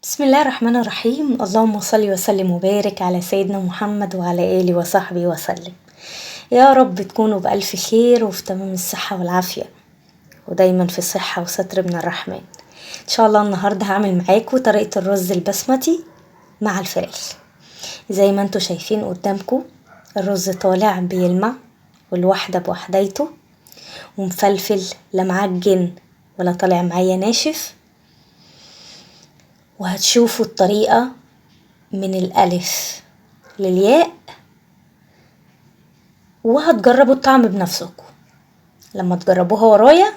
بسم الله الرحمن الرحيم. اللهم صل وسلم وبارك على سيدنا محمد وعلى آله وصحبه وسلم. يا رب تكونوا بألف خير وفي تمام الصحة والعافية ودايما في صحة وستر من الرحمن. إن شاء الله النهاردة هعمل معاكم طريقة الرز البسمتي مع الفراخ. زي ما انتوا شايفين قدامكم الرز طالع بيلمع والواحدة بوحديته ومفلفل، لا معجن ولا طالع معايا ناشف. وهتشوفوا الطريقة من الألف للياء وهتجربوا الطعم بنفسكم. لما تجربوها ورايا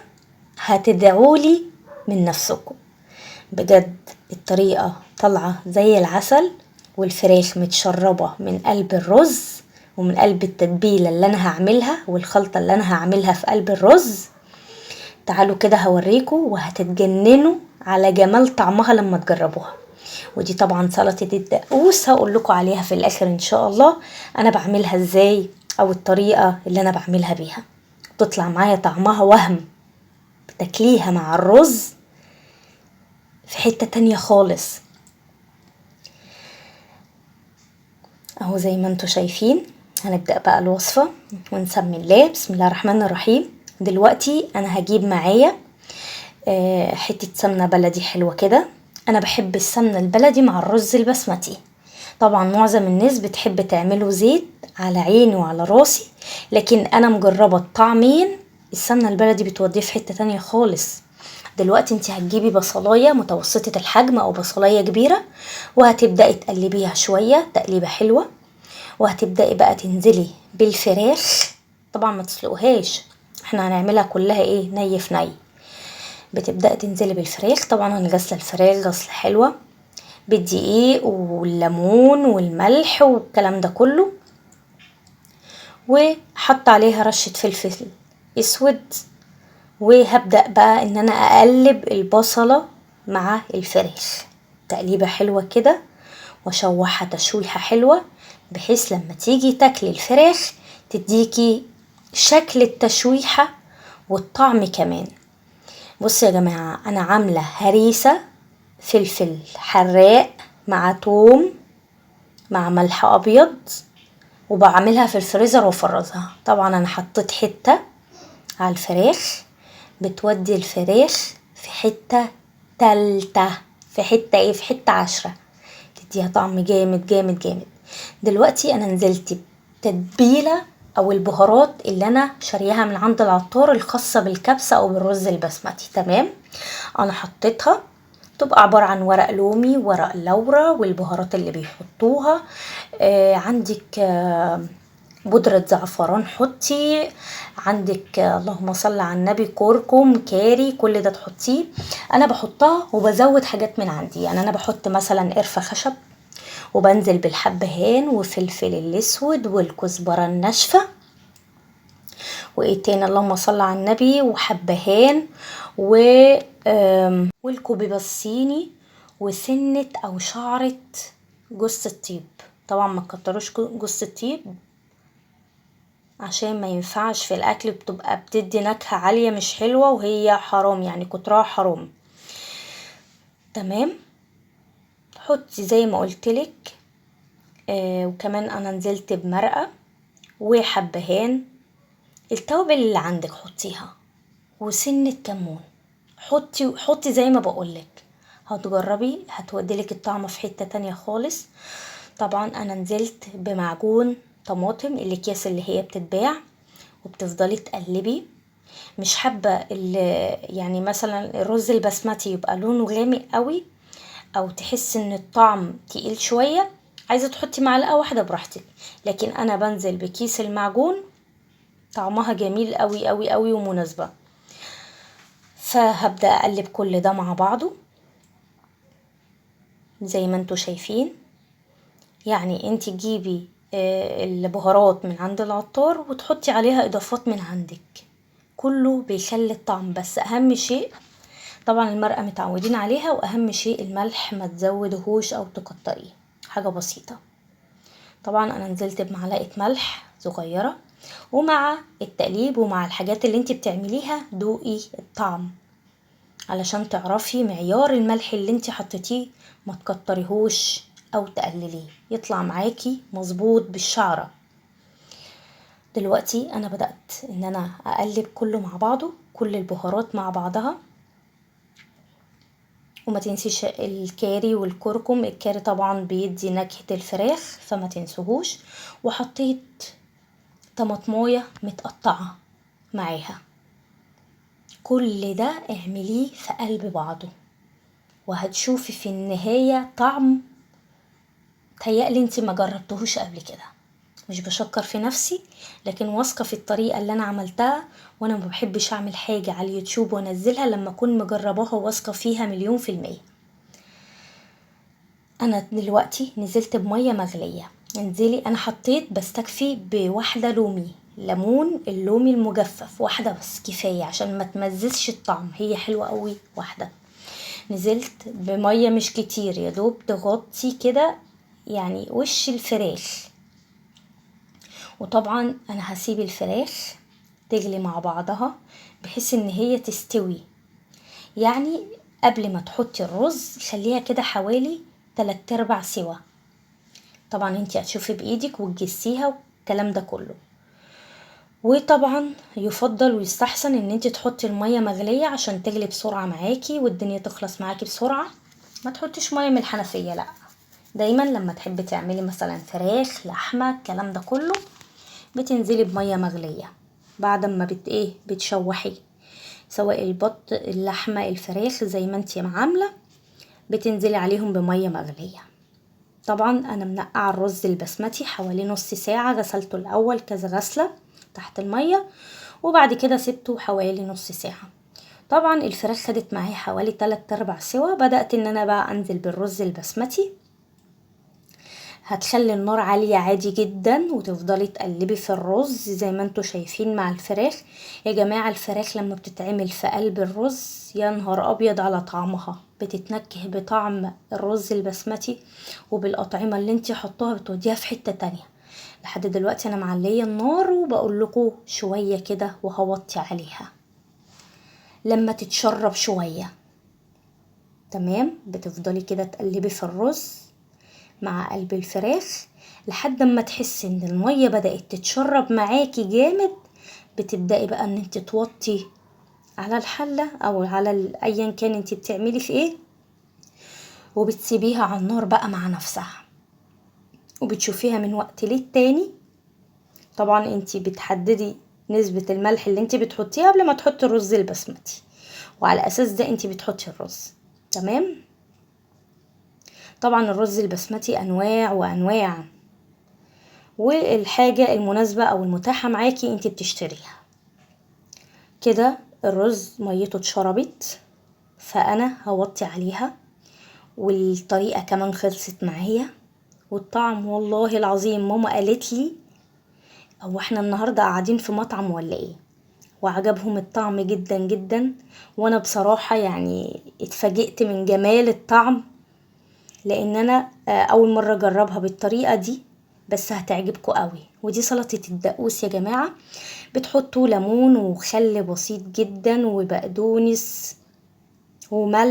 هتدعولي من نفسكم. بجد الطريقة طالعة زي العسل والفراخ متشربة من قلب الرز ومن قلب التتبيلة اللي انا هعملها والخلطة اللي انا هعملها في قلب الرز. تعالوا كده هوريكم وهتتجننوا على جمال طعمها لما تجربوها. ودي طبعا سلطة الدقوس هقول لكم عليها في الاخر ان شاء الله انا بعملها ازاي او الطريقة اللي انا بعملها بيها. تطلع معايا طعمها وهم، بتاكليها مع الرز في حتة تانية خالص. اهو زي ما انتوا شايفين هنبدأ بقى الوصفة ونسمي الله. بسم الله الرحمن الرحيم. دلوقتي انا هجيب معايا حتة سمنة بلدي حلوة كده. انا بحب السمنة البلدي مع الرز البسمتي. طبعا معظم الناس بتحب تعمله زيت، على عيني وعلى راسي، لكن انا مجربة الطعمين. السمنة البلدي بتوديه في حتة تانية خالص. دلوقتي انت هتجيبي بصلاية متوسطة الحجم او بصلاية كبيرة وهتبدأي تقلبيها شوية تقليبة حلوة، وهتبدأي بقى تنزلي بالفراخ. طبعا ما تسلقوهاش، احنا هنعملها كلها ايه، ني في ني. بتبدأي تنزلي بالفراخ. طبعا انا غسله الفراخ غسله حلوه بالدقيق والليمون والملح والكلام ده كله، وحط عليها رشه فلفل اسود. وهبدأ بقى ان انا اقلب البصله مع الفراخ تقليبه حلوه كده واشوحها تشويحه حلوه، بحيث لما تيجي تاكلي الفراخ تديكي شكل التشويحه والطعم كمان. بصوا يا جماعه انا عامله هريسه فلفل حراق مع توم مع ملح ابيض، وبعملها في الفريزر وافرزها. طبعا انا حطيت حته على الفراخ بتودي الفراخ في حته تالته، في حته ايه، في حته 10، تديها طعم جامد جامد جامد. دلوقتي انا نزلت تتبيله او البهارات اللي انا شاريها من عند العطار الخاصه بالكبسه او بالرز البسمتي. تمام، انا حطيتها. تبقى عبارة عن ورق لومي ورق لورا والبهارات اللي بيحطوها. عندك بودرة زعفران حطي، عندك اللهم صل على النبي كركم كاري، كل ده تحطيه. انا بحطها وبزود حاجات من عندي، يعني انا بحط مثلا قرفة خشب وبنزل بالحبهان وفلفل الاسود والكزبرة الناشفة وايه تاني، اللهم صل على النبي، وحبهان والكوبيبة الصيني وسنة او شعرة جوز الطيب. طبعا ما تكتروش جوز الطيب عشان ما ينفعش في الاكل، بتبقى بتدي نكهة عالية مش حلوة وهي حرام، يعني كترها حرام. تمام، حطي زي ما قلتلك. وكمان انا نزلت بمرقة وحبهان، التوابل اللي عندك حطيها، وسنة كمون. حطي زي ما بقولك. هتجربي هتوديلك الطعم في حتة تانية خالص. طبعا انا نزلت بمعجون طماطم الاكياس اللي هي بتتباع، وبتفضلي تقلبي. مش حابة يعني مثلا الرز البسمتي يبقى لونه غامق قوي او تحس ان الطعم تقيل شوية، عايزة تحطي معلقة واحدة براحتك، لكن انا بنزل بكيس المعجون طعمها جميل قوي قوي قوي ومناسبة. فهبدأ اقلب كل ده مع بعضه زي ما انتوا شايفين. يعني انت تجيبي البهارات من عند العطار وتحطي عليها اضافات من عندك، كله بيخلي الطعم. بس اهم شيء طبعا المرقة متعودين عليها، واهم شيء الملح ما تزودهوش او تكتريه، حاجة بسيطة. طبعا انا نزلت بمعلقة ملح صغيرة، ومع التقليب ومع الحاجات اللي انت بتعمليها دوقي الطعم علشان تعرفي معيار الملح اللي انت حطيتيه ما تكتريهوش او تقلليه، يطلع معاكي مظبوط بالشعرة. دلوقتي انا بدأت ان انا اقلب كله مع بعضه، كل البهارات مع بعضها. وما تنسيش الكاري والكركم، الكاري طبعا بيدي نكهة الفراخ فما تنسوهوش. وحطيت طماطمايه متقطعة معاها. كل ده اعمليه في قلب بعضه، وهتشوفي في النهاية طعم تهيألي انت ما جربتهوش قبل كده. مش بشكر في نفسي، لكن واثقة في الطريقة اللي انا عملتها. وانا ما بحبش اعمل حاجة على اليوتيوب وانزلها لما اكون مجرباها وواثقة فيها 100%. انا دلوقتي نزلت بمية مغلية. انزلي، انا حطيت بستكفي بواحدة ليمون اللومي المجفف، واحدة بس كفاية عشان ما تمززش الطعم، هي حلوة قوي واحدة. نزلت بمية مش كتير، يا دوب تغطي كده يعني وش الفراخ. وطبعا انا هسيب الفراخ تغلي مع بعضها بحيث ان هي تستوي. يعني قبل ما تحطي الرز خليها كده حوالي 3/4 سوا. طبعا انتي هتشوفي بايدك وتجسيها والكلام ده كله. وطبعا يفضل ويستحسن ان انتي تحطي المية مغلية عشان تغلي بسرعة معاكي والدنيا تخلص معاكي بسرعة. ما تحطيش مية من الحنفية، لا. دايما لما تحبي تعملي مثلا فراخ، لحمة، الكلام ده كله، بتنزلي بمية مغلية بعد ما بتشوحي، سواء البط، اللحمة، الفراخ، زي ما انتي عاملة، بتنزلي عليهم بمية مغلية. طبعا انا منقعه الرز البسمتي حوالي نص ساعة، غسلته الاول كذا غسلة تحت المية، وبعد كده سبته حوالي نص ساعة. طبعا الفراخ خدت معايا حوالي 3/4 سوا. بدأت ان انا بقى انزل بالرز البسمتي. هتخلي النار عالية عادي جدا وتفضلي تقلبي في الرز زي ما انتوا شايفين مع الفراخ. يا جماعة الفراخ لما بتتعمل في قلب الرز يا نهار ابيض على طعمها، بتتنكه بطعم الرز البسمتي وبالأطعمة اللي انتي حطوها، بتوديها في حتة تانية. لحد دلوقتي انا معلية النار وبقول لكم شوية كده وهوطي عليها لما تتشرب شوية. تمام، بتفضلي كده تقلبي في الرز مع قلب الفراخ لحد ما تحسي ان المية بدأت تتشرب معاكي جامد. بتبدأي بقى ان انت توطي على الحلة او على ايا كان انت بتعملي في ايه، وبتسيبيها على النار بقى مع نفسها، وبتشوفيها من وقت للتاني. طبعا انت بتحددي نسبة الملح اللي انت بتحطيها قبل ما تحطي الرز البسمتي، وعلى اساس ده انت بتحطي الرز. تمام. طبعا الرز البسمتي انواع وانواع، والحاجة المناسبة او المتاحة معاكي انت بتشتريها. كده الرز ميته اتشربت، فانا هوطي عليها. والطريقة كمان خلصت معايا، والطعم والله العظيم ماما قالت لي هو احنا النهاردة قاعدين في مطعم ولا ايه، وعجبهم الطعم جدا جدا. وانا بصراحة يعني اتفاجئت من جمال الطعم، لان انا اول مرة اجربها بالطريقة دي، بس هتعجبكم قوي. ودي سلطة الدقوس يا جماعة، بتحطوا ليمون وخل بسيط جدا وبقدونس وملح